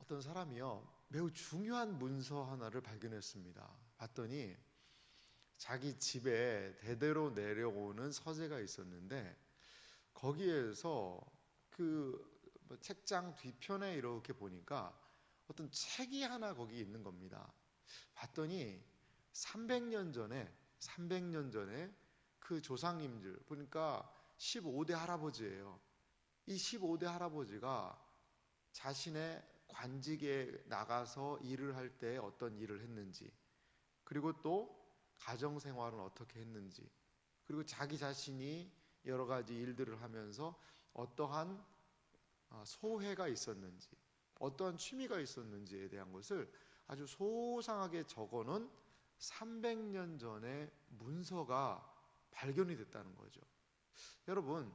어떤 사람이요, 매우 중요한 문서 하나를 발견했습니다. 봤더니 자기 집에 대대로 내려오는 서재가 있었는데 거기에서 책장 뒤편에 이렇게 보니까 어떤 책이 하나 거기 있는 겁니다. 봤더니 300년 전에 그 조상님들 보니까 15대 할아버지예요. 이 15대 할아버지가 자신의 관직에 나가서 일을 할 때 어떤 일을 했는지, 그리고 또 가정생활은 어떻게 했는지, 그리고 자기 자신이 여러 가지 일들을 하면서 어떠한 소회가 있었는지, 어떠한 취미가 있었는지에 대한 것을 아주 소상하게 적어놓은 300년 전의 문서가 발견이 됐다는 거죠. 여러분,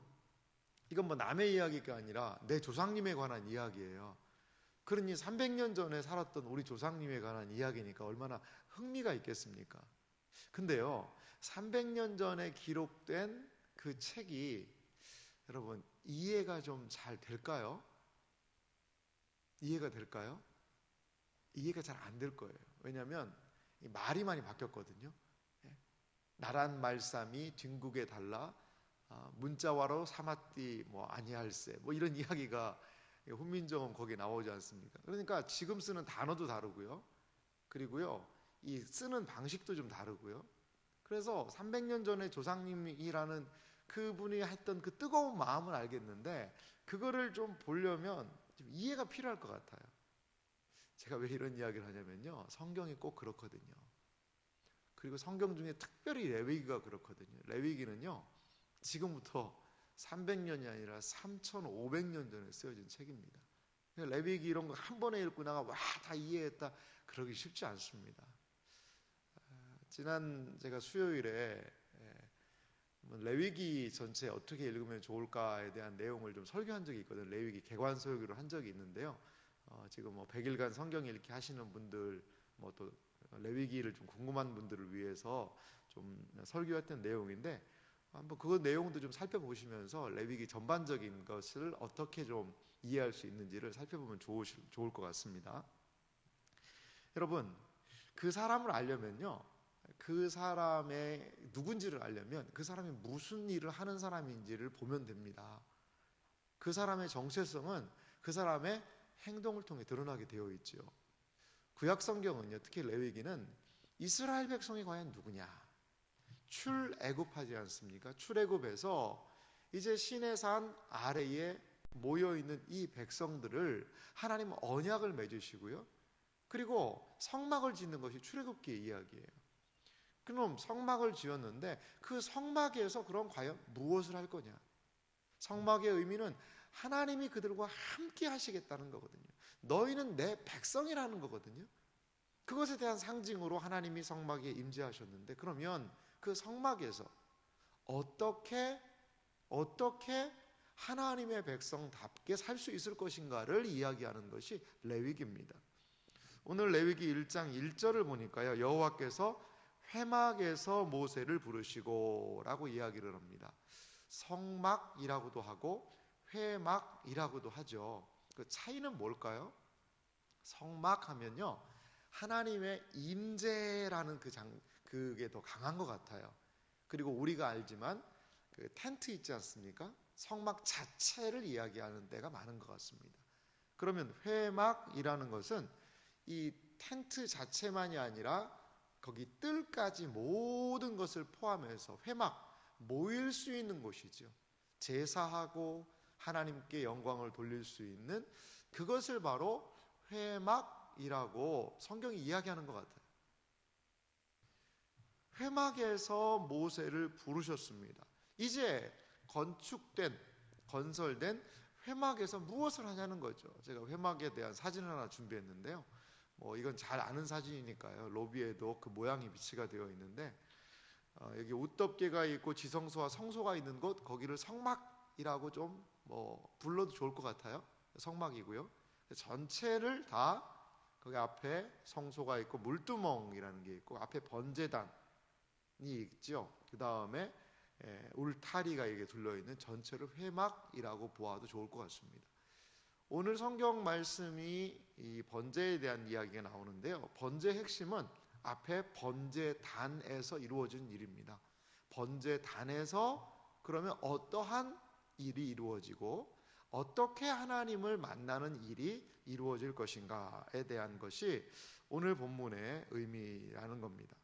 이건 뭐 남의 이야기가 아니라 내 조상님에 관한 이야기예요. 그러니 300년 전에 살았던 우리 조상님에 관한 이야기니까 얼마나 흥미가 있겠습니까? 근데요, 300년 전에 기록된 그 책이 여러분 이해가 좀 잘 될까요? 이해가 될까요? 이해가 잘 안 될 거예요. 왜냐하면 이 말이 많이 바뀌었거든요. 나란 말씀이 뒷국에 달라 문자와로 사마띠 아니할세 이런 이야기가 훈민정음 거기에 나오지 않습니까? 그러니까 지금 쓰는 단어도 다르고요. 그리고요, 이 쓰는 방식도 좀 다르고요. 그래서 300년 전에 조상님이라는 그분이 했던 그 뜨거운 마음은 알겠는데 그거를 좀 보려면 좀 이해가 필요할 것 같아요. 제가 왜 이런 이야기를 하냐면요, 성경이 꼭 그렇거든요. 그리고 성경 중에 특별히 레위기가 그렇거든요. 레위기는요, 지금부터 300년이 아니라 3,500년 전에 쓰여진 책입니다. 레위기 이런 거 한 번에 읽고 나가 와 다 이해했다 그러기 쉽지 않습니다. 지난 제가 수요일에 레위기 전체 어떻게 읽으면 좋을까에 대한 내용을 좀 설교한 적이 있거든요. 레위기 개관 설교를 한 적이 있는데요. 지금 100일간 성경 읽기 하시는 분들, 또 레위기를 좀 궁금한 분들을 위해서 좀 설교했던 내용인데, 한번 그 내용도 좀 살펴보시면서 레위기 전반적인 것을 어떻게 좀 이해할 수 있는지를 살펴보면 좋을 것 같습니다. 여러분, 그 사람을 알려면요, 그 사람의 누군지를 알려면 그 사람이 무슨 일을 하는 사람인지를 보면 됩니다. 그 사람의 정체성은 그 사람의 행동을 통해 드러나게 되어 있죠. 구약 성경은요, 특히 레위기는 이스라엘 백성이 과연 누구냐, 출애굽하지 않습니까? 출애굽에서 이제 시내산 아래에 모여있는 이 백성들을 하나님은 언약을 맺으시고요, 그리고 성막을 짓는 것이 출애굽기의 이야기예요. 그럼 성막을 지었는데 그 성막에서 그럼 과연 무엇을 할 거냐? 성막의 의미는 하나님이 그들과 함께 하시겠다는 거거든요. 너희는 내 백성이라는 거거든요. 그것에 대한 상징으로 하나님이 성막에 임재하셨는데, 그러면 그 성막에서 어떻게 하나님의 백성답게 살 수 있을 것인가를 이야기하는 것이 레위기입니다. 오늘 레위기 1장 1절을 보니까요, 여호와께서 회막에서 모세를 부르시고 라고 이야기를 합니다. 성막이라고도 하고 회막이라고도 하죠. 그 차이는 뭘까요? 성막하면요, 하나님의 임재라는 그게 더 강한 것 같아요. 그리고 우리가 알지만 그 텐트 있지 않습니까? 성막 자체를 이야기하는 데가 많은 것 같습니다. 그러면 회막이라는 것은 이 텐트 자체만이 아니라 거기 뜰까지 모든 것을 포함해서 회막, 모일 수 있는 곳이죠. 제사하고 하나님께 영광을 돌릴 수 있는 그것을 바로 회막이라고 성경이 이야기하는 것 같아요. 회막에서 모세를 부르셨습니다. 이제 건설된 회막에서 무엇을 하냐는 거죠. 제가 회막에 대한 사진을 하나 준비했는데요. 이건 잘 아는 사진이니까요. 로비에도 그 모양이 비치가 되어 있는데, 여기 웃덮개가 있고 지성소와 성소가 있는 곳, 거기를 성막이라고 좀 불러도 좋을 것 같아요. 성막이고요. 전체를 다 거기 앞에 성소가 있고 물두멍이라는 게 있고 앞에 번제단이 있죠. 그 다음에 울타리가 이게 둘러있는 전체를 회막이라고 보아도 좋을 것 같습니다. 오늘 성경 말씀이 이 번제에 대한 이야기가 나오는데요. 번제의 핵심은 앞에 번제단에서 이루어진 일입니다. 번제단에서 그러면 어떠한 일이 이루어지고 어떻게 하나님을 만나는 일이 이루어질 것인가에 대한 것이 오늘 본문의 의미라는 겁니다.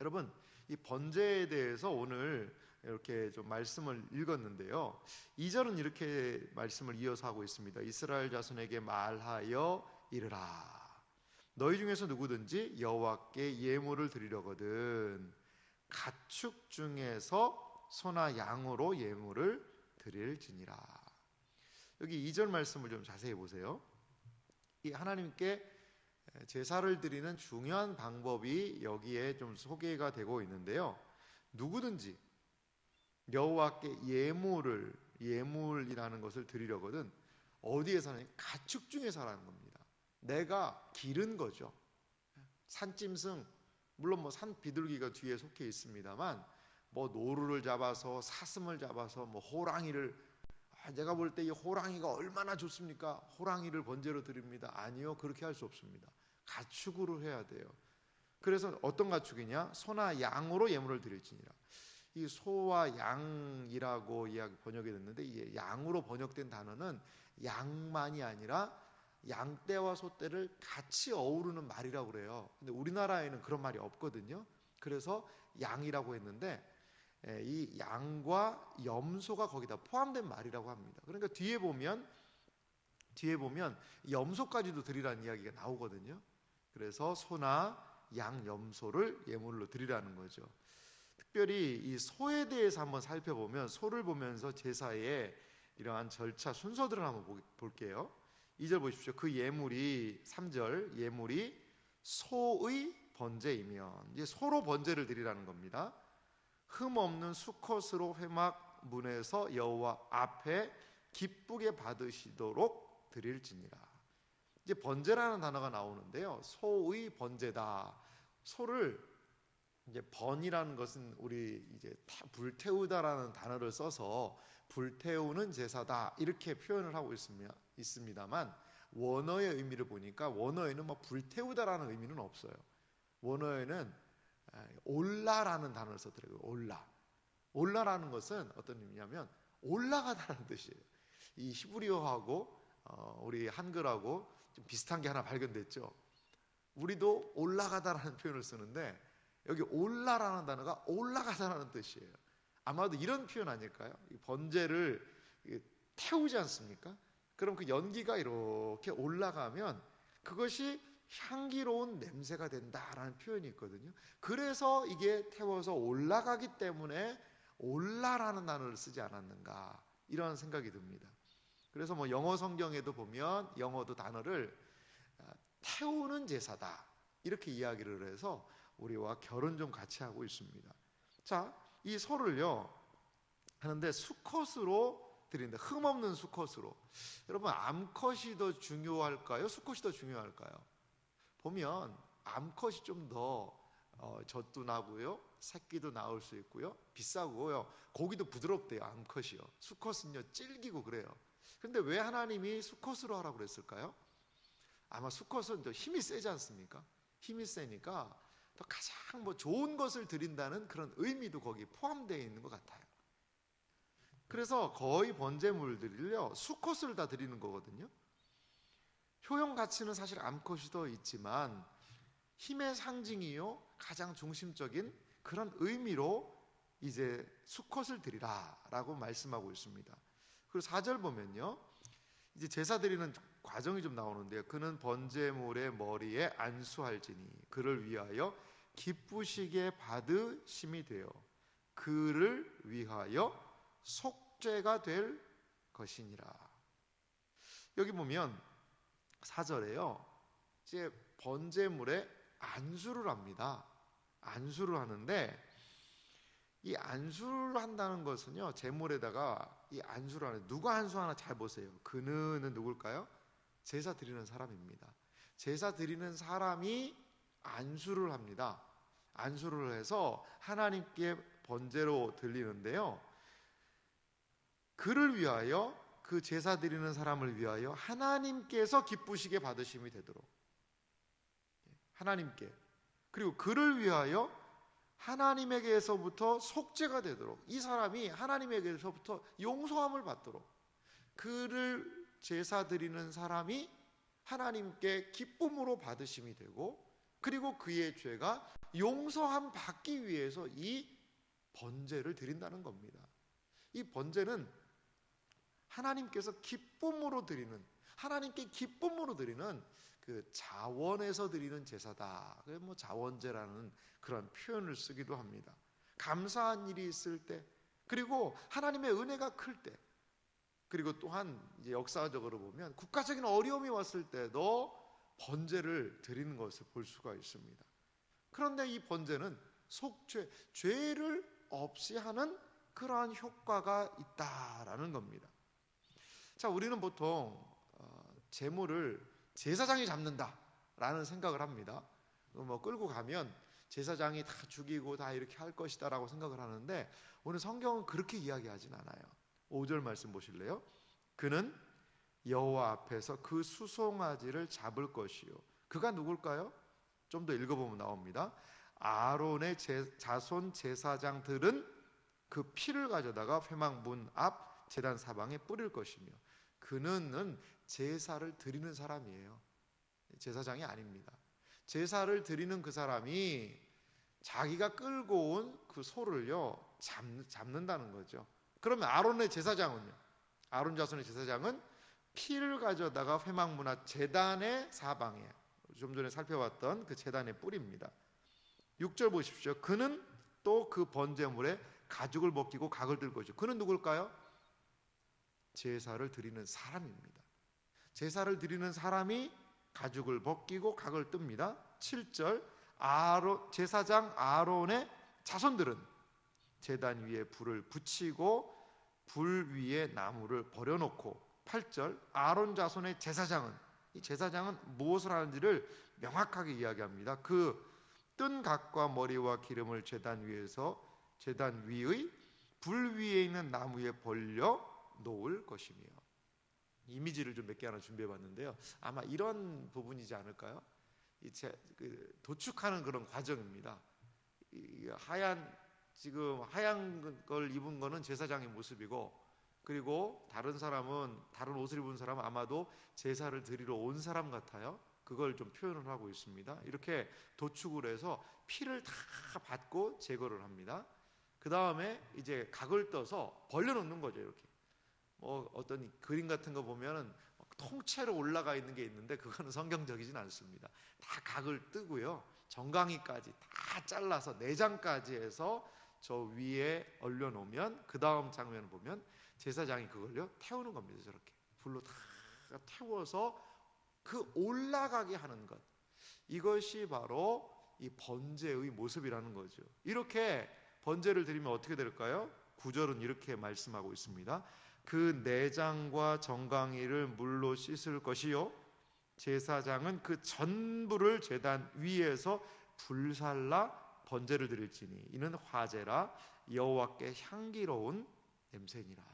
여러분, 이 번제에 대해서 오늘 이렇게 좀 말씀을 읽었는데요. 2절은 이렇게 말씀을 이어서 하고 있습니다. 이스라엘 자손에게 말하여 이르라. 너희 중에서 누구든지 여호와께 예물을 드리려거든 가축 중에서 소나 양으로 예물을 드릴지니라. 여기 2절 말씀을 좀 자세히 보세요. 이 하나님께 제사를 드리는 중요한 방법이 여기에 좀 소개가 되고 있는데요. 누구든지 여호와께 예물이라는 것을 드리려거든 어디에서는 가축 중에서라는 겁니다. 내가 기른 거죠. 산짐승, 물론 뭐 산 비둘기가 뒤에 속해 있습니다만 뭐 노루를 잡아서 사슴을 잡아서 뭐 호랑이를 제가 볼 때 이 호랑이가 얼마나 좋습니까? 호랑이를 번제로 드립니다. 아니요, 그렇게 할 수 없습니다. 가축으로 해야 돼요. 그래서 어떤 가축이냐? 소나 양으로 예물을 드릴지니라. 이 소와 양이라고 이야기 번역이 됐는데 이 양으로 번역된 단어는 양만이 아니라 양떼와 소떼를 같이 어우르는 말이라고 그래요. 근데 우리나라에는 그런 말이 없거든요. 그래서 양이라고 했는데 이 양과 염소가 거기다 포함된 말이라고 합니다. 그러니까 뒤에 보면 염소까지도 드리라는 이야기가 나오거든요. 그래서 소나 양, 염소를 예물로 드리라는 거죠. 특별히 이 소에 대해서 한번 살펴보면 소를 보면서 제사의 이러한 절차 순서들을 한번 볼게요. 2절 보십시오. 그 예물이 3절 예물이 소의 번제이면 이제 소로 번제를 드리라는 겁니다. 흠 없는 수컷으로 회막 문에서 여호와 앞에 기쁘게 받으시도록 드릴지니라. 이제 번제라는 단어가 나오는데요. 소의 번제다. 소를 이제 번이라는 것은 우리 이제 불태우다라는 단어를 써서 불태우는 제사다 이렇게 표현을 하고 있습니다만 원어의 의미를 보니까 원어에는 뭐 불태우다라는 의미는 없어요. 원어에는 올라라는 단어를 썼더라고요. 올라라는 것은 어떤 의미냐면 올라가다라는 뜻이에요. 이 히브리어하고 우리 한글하고 좀 비슷한 게 하나 발견됐죠. 우리도 올라가다라는 표현을 쓰는데 여기 올라라는 단어가 올라가다라는 뜻이에요. 아마도 이런 표현 아닐까요? 이 번제를 태우지 않습니까? 그럼 그 연기가 이렇게 올라가면 그것이 향기로운 냄새가 된다라는 표현이 있거든요. 그래서 이게 태워서 올라가기 때문에 올라라는 단어를 쓰지 않았는가 이런 생각이 듭니다. 그래서 뭐 영어 성경에도 보면 영어도 단어를 태우는 제사다 이렇게 이야기를 해서 우리와 결혼 좀 같이 하고 있습니다. 자, 이 소를요 하는데 수컷으로 드린다. 흠없는 수컷으로. 여러분 암컷이 더 중요할까요? 수컷이 더 중요할까요? 보면 암컷이 좀 더 젖도 나고요, 새끼도 나올 수 있고요, 비싸고요, 고기도 부드럽대요. 암컷이요. 수컷은요 질기고 그래요. 그런데 왜 하나님이 수컷으로 하라고 그랬을까요? 아마 수컷은 더 힘이 세지 않습니까? 힘이 세니까 더 가장 뭐 좋은 것을 드린다는 그런 의미도 거기 포함되어 있는 것 같아요. 그래서 거의 번제물들을요 수컷을 다 드리는 거거든요. 효용 가치는 사실 암컷이 더 있지만 힘의 상징이요 가장 중심적인 그런 의미로 이제 수컷을 드리라라고 말씀하고 있습니다. 그리고 4절 보면요 이제 제사 드리는 과정이 좀 나오는데요. 그는 번제물의 머리에 안수할지니 그를 위하여 기쁘시게 받으심이 되어 그를 위하여 속죄가 될 것이니라. 여기 보면 4절에요 이제 번제물에 안수를 합니다. 안수를 하는데 이 안수를 한다는 것은요 제물에다가 이 안수를 하는 누가 안수하나 잘 보세요. 그는 누굴까요? 제사 드리는 사람입니다. 제사 드리는 사람이 안수를 합니다. 안수를 해서 하나님께 번제로 드리는데요. 그를 위하여 그 제사 드리는 사람을 위하여 하나님께서 기쁘시게 받으심이 되도록, 하나님께, 그리고 그를 위하여 하나님에게서부터 속죄가 되도록, 이 사람이 하나님에게서부터 용서함을 받도록, 그를 제사 드리는 사람이 하나님께 기쁨으로 받으심이 되고, 그리고 그의 죄가 용서함 받기 위해서 이 번제를 드린다는 겁니다. 이 번제는 하나님께서 기쁨으로 드리는, 하나님께 기쁨으로 드리는 그 자원에서 드리는 제사다. 그래서 뭐 자원제라는 그런 표현을 쓰기도 합니다. 감사한 일이 있을 때, 그리고 하나님의 은혜가 클 때, 그리고 또한 이제 역사적으로 보면 국가적인 어려움이 왔을 때도 번제를 드리는 것을 볼 수가 있습니다. 그런데 이 번제는 속죄, 죄를 없이 하는 그러한 효과가 있다라는 겁니다. 자, 우리는 보통 제물을 제사장이 잡는다라는 생각을 합니다. 뭐 끌고 가면 제사장이 다 죽이고 다 이렇게 할 것이다라고 생각을 하는데, 오늘 성경은 그렇게 이야기하진 않아요. 5절 말씀 보실래요? 그는 여호와 앞에서 그 수송아지를 잡을 것이요. 그가 누굴까요? 좀 더 읽어보면 나옵니다. 아론의 자손 제사장들은 그 피를 가져다가 회막 문 앞 제단 사방에 뿌릴 것이며, 그는 제사를 드리는 사람이에요. 제사장이 아닙니다. 제사를 드리는 그 사람이 자기가 끌고 온 그 소를요 잡는다는 거죠. 그러면 아론의 제사장은요, 아론 자손의 제사장은 피를 가져다가 회막 문 앞 제단의 사방에, 좀 전에 살펴봤던 그 제단에 뿌립니다. 6절 보십시오. 그는 또 그 번제물에 가죽을 벗기고 각을 들 것이죠. 그는 누굴까요? 제사를 드리는 사람입니다. 제사를 드리는 사람이 가죽을 벗기고 각을 뜹니다. 7절, 제사장 아론의 자손들은 제단 위에 불을 붙이고 불 위에 나무를 버려놓고, 8절, 아론 자손의 제사장은, 이 제사장은 무엇을 하는지를 명확하게 이야기합니다. 그 뜬 각과 머리와 기름을 제단 위의 불 위에 있는 나무에 벌려 놓을 것이며. 이미지를 좀 몇 개 하나 준비해 봤는데요. 아마 이런 부분이지 않을까요? 도축하는 그런 과정입니다. 지금 하얀 걸 입은 거는 제사장의 모습이고, 그리고 다른 사람은, 다른 옷을 입은 사람은 아마도 제사를 드리러 온 사람 같아요. 그걸 좀 표현을 하고 있습니다. 이렇게 도축을 해서 피를 다 받고 제거를 합니다. 그 다음에 이제 각을 떠서 벌려놓는 거죠. 이렇게 뭐 어떤 그림 같은 거 보면은 통째로 올라가 있는 게 있는데, 그거는 성경적이진 않습니다. 다 각을 뜨고요, 정강이까지 다 잘라서 내장까지 해서 저 위에 올려놓으면, 그 다음 장면을 보면 제사장이 그걸요 태우는 겁니다. 저렇게 불로 다 태워서 그 올라가게 하는 것, 이것이 바로 이 번제의 모습이라는 거죠. 이렇게 번제를 드리면 어떻게 될까요? 9절은 이렇게 말씀하고 있습니다. 그 내장과 정강이를 물로 씻을 것이요, 제사장은 그 전부를 제단 위에서 불살라 번제를 드릴지니 이는 화제라 여호와께 향기로운 냄새니라.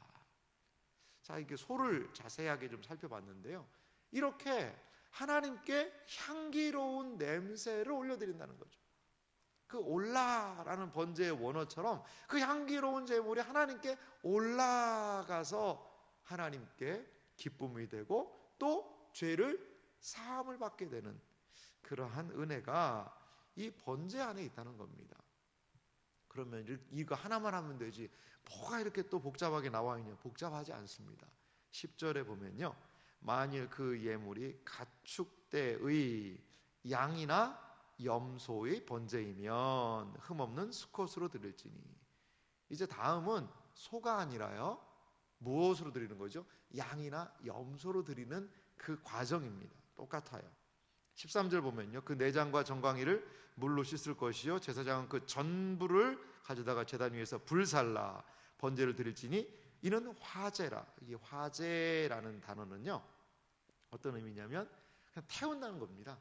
자, 이게 소를 자세하게 좀 살펴봤는데요, 이렇게 하나님께 향기로운 냄새를 올려드린다는 거죠. 그 올라라는 번제의 원어처럼 그 향기로운 제물이 하나님께 올라가서 하나님께 기쁨이 되고 또 죄를 사함을 받게 되는 그러한 은혜가 이 번제 안에 있다는 겁니다. 그러면 이거 하나만 하면 되지 뭐가 이렇게 또 복잡하게 나와 있냐? 복잡하지 않습니다. 10절에 보면요, 만일 그 예물이 가축대의 양이나 염소의 번제이면 흠없는 수컷으로 드릴지니. 이제 다음은 소가 아니라요, 무엇으로 드리는 거죠? 양이나 염소로 드리는 그 과정입니다. 똑같아요. 13절 보면요, 그 내장과 정강이를 물로 씻을 것이요, 제사장은 그 전부를 가져다가 제단 위에서 불살라 번제를 드릴지니 이는 화제라. 이 화제라는 단어는요, 어떤 의미냐면 그냥 태운다는 겁니다.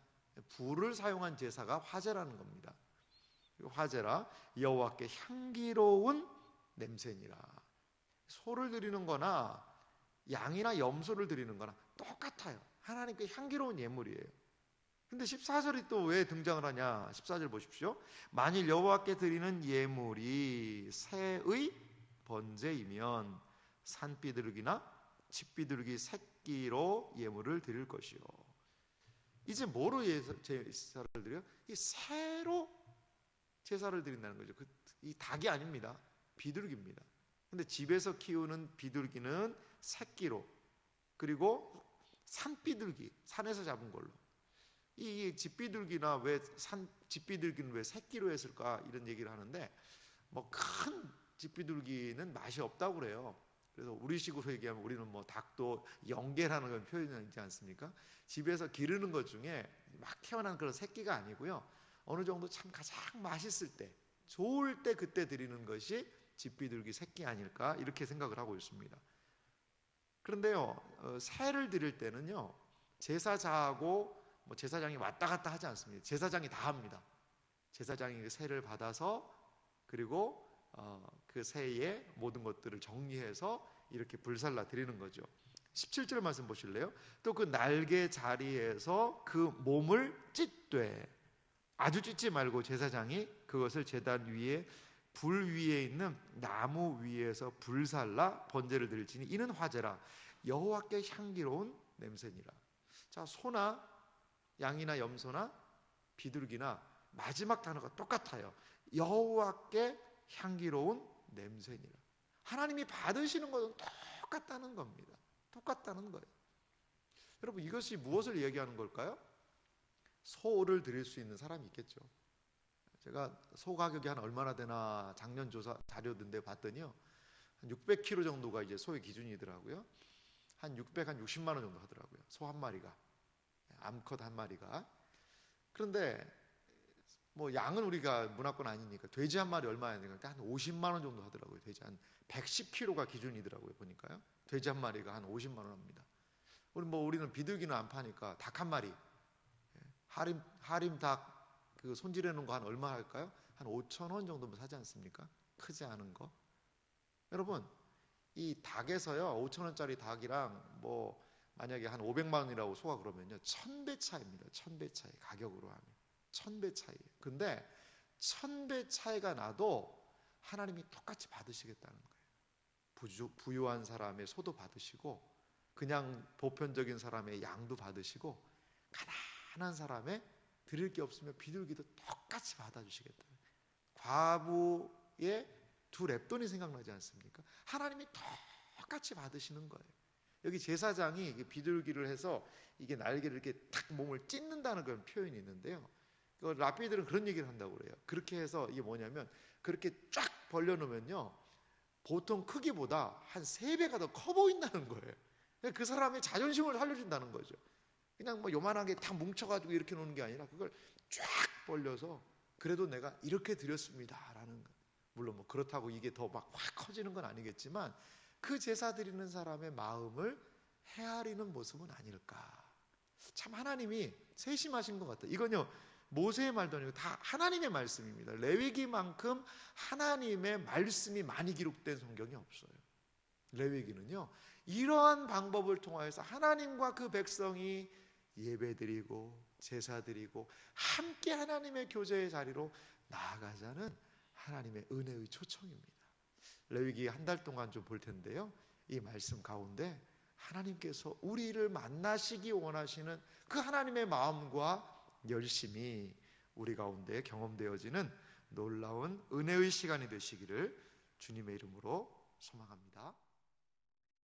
불을 사용한 제사가 화제라는 겁니다. 화제라 여호와께 향기로운 냄새니라. 소를 드리는 거나 양이나 염소를 드리는 거나 똑같아요. 하나님께 향기로운 예물이에요. 근데 14절이 또 왜 등장을 하냐? 14절 보십시오. 만일 여호와께 드리는 예물이 새의 번제이면 산비둘기나 집비둘기 새끼로 예물을 드릴 것이요. 이제 뭐로 제사를 드려요? 이 새로 제사를 드린다는 거죠. 이 닭이 아닙니다. 비둘기입니다. 근데 집에서 키우는 비둘기는 새끼로, 그리고 산비둘기, 산에서 잡은 걸로. 이 집비둘기나 집비둘기는 왜 새끼로 했을까? 이런 얘기를 하는데, 뭐 큰 집비둘기는 맛이 없다고 그래요. 그래서 우리식으로 얘기하면 우리는 뭐 닭도 영계라는 건 표현이 있지 않습니까? 집에서 기르는 것 중에 막 태어난 그런 새끼가 아니고요. 어느 정도 참 가장 맛있을 때, 좋을 때 그때 드리는 것이 집비둘기 새끼 아닐까? 이렇게 생각을 하고 있습니다. 그런데요, 새를 드릴 때는요, 제사자하고 제사장이 왔다 갔다 하지 않습니다. 제사장이 다 합니다. 제사장이 그 새를 받아서, 그리고 그 새의 모든 것들을 정리해서 이렇게 불살라 드리는 거죠. 17절 말씀 보실래요? 또 그 날개 자리에서 그 몸을 찢되, 아주 찢지 말고 제사장이 그것을 제단 위에 불 위에 있는 나무 위에서 불살라 번제를 드릴지니 이는 화제라 여호와께 향기로운 냄새니라. 자, 소나 양이나 염소나 비둘기나 마지막 단어가 똑같아요. 여호와께 향기로운 냄새니라. 하나님이 받으시는 것은 똑같다는 겁니다. 똑같다는 거예요. 여러분, 이것이 무엇을 얘기하는 걸까요? 소를 드릴 수 있는 사람이 있겠죠. 제가 소 가격이 한 얼마나 되나 작년 조사 자료든데 봤더니요, 한 600kg 정도가 이제 소의 기준이더라고요. 한 60만 원 정도 하더라고요. 소 한 마리가, 암컷 한 마리가. 그런데 뭐 양은 우리가 문화권 아니니까 돼지 한 마리 얼마야 되니까 한 50만 원 정도 하더라고요. 돼지 한 110kg가 기준이더라고요. 보니까요. 돼지 한 마리가 한 50만 원 합니다. 우리는 비둘기는 안 파니까 닭 한 마리, 하림 닭 그 손질해 놓은 거 한 얼마 할까요? 한 5천 원 정도면 사지 않습니까? 크지 않은 거. 여러분, 이 닭에서요, 5천 원짜리 닭이랑 뭐 만약에 한 500만 원이라고 소가 그러면요, 1000배 차이입니다. 1000배 차이, 가격으로 하면 1000배 차이. 근데 1000배 차이가 나도 하나님이 똑같이 받으시겠다는 거예요. 부유한 사람의 소도 받으시고, 그냥 보편적인 사람의 양도 받으시고, 가난한 사람의 드릴 게 없으면 비둘기도 똑같이 받아주시겠다. 과부의 두 랩돈이 생각나지 않습니까? 하나님이 똑같이 받으시는 거예요. 여기 제사장이 비둘기를 해서 이게 날개를 이렇게 탁 몸을 찢는다는 그런 표현이 있는데요. 랍비들은 그런 얘기를 한다고 그래요. 그렇게 해서 이게 뭐냐면, 그렇게 쫙 벌려놓으면요, 보통 크기보다 한 3배가 더 커 보인다는 거예요. 그 사람의 자존심을 살려준다는 거죠. 그냥 뭐 요만하게 다 뭉쳐가지고 이렇게 놓는 게 아니라 그걸 쫙 벌려서 그래도 내가 이렇게 드렸습니다라는 거. 물론 뭐 그렇다고 이게 더 막 확 커지는 건 아니겠지만 그 제사 드리는 사람의 마음을 헤아리는 모습은 아닐까. 참 하나님이 세심하신 것 같아요. 이건요, 모세의 말도 아니고 다 하나님의 말씀입니다. 레위기만큼 하나님의 말씀이 많이 기록된 성경이 없어요. 레위기는요, 이러한 방법을 통하여서 하나님과 그 백성이 예배드리고 제사드리고 함께 하나님의 교제의 자리로 나아가자는 하나님의 은혜의 초청입니다. 레위기 한 달 동안 좀 볼 텐데요, 이 말씀 가운데 하나님께서 우리를 만나시기 원하시는 그 하나님의 마음과 열심이 우리 가운데 경험되어지는 놀라운 은혜의 시간이 되시기를 주님의 이름으로 소망합니다.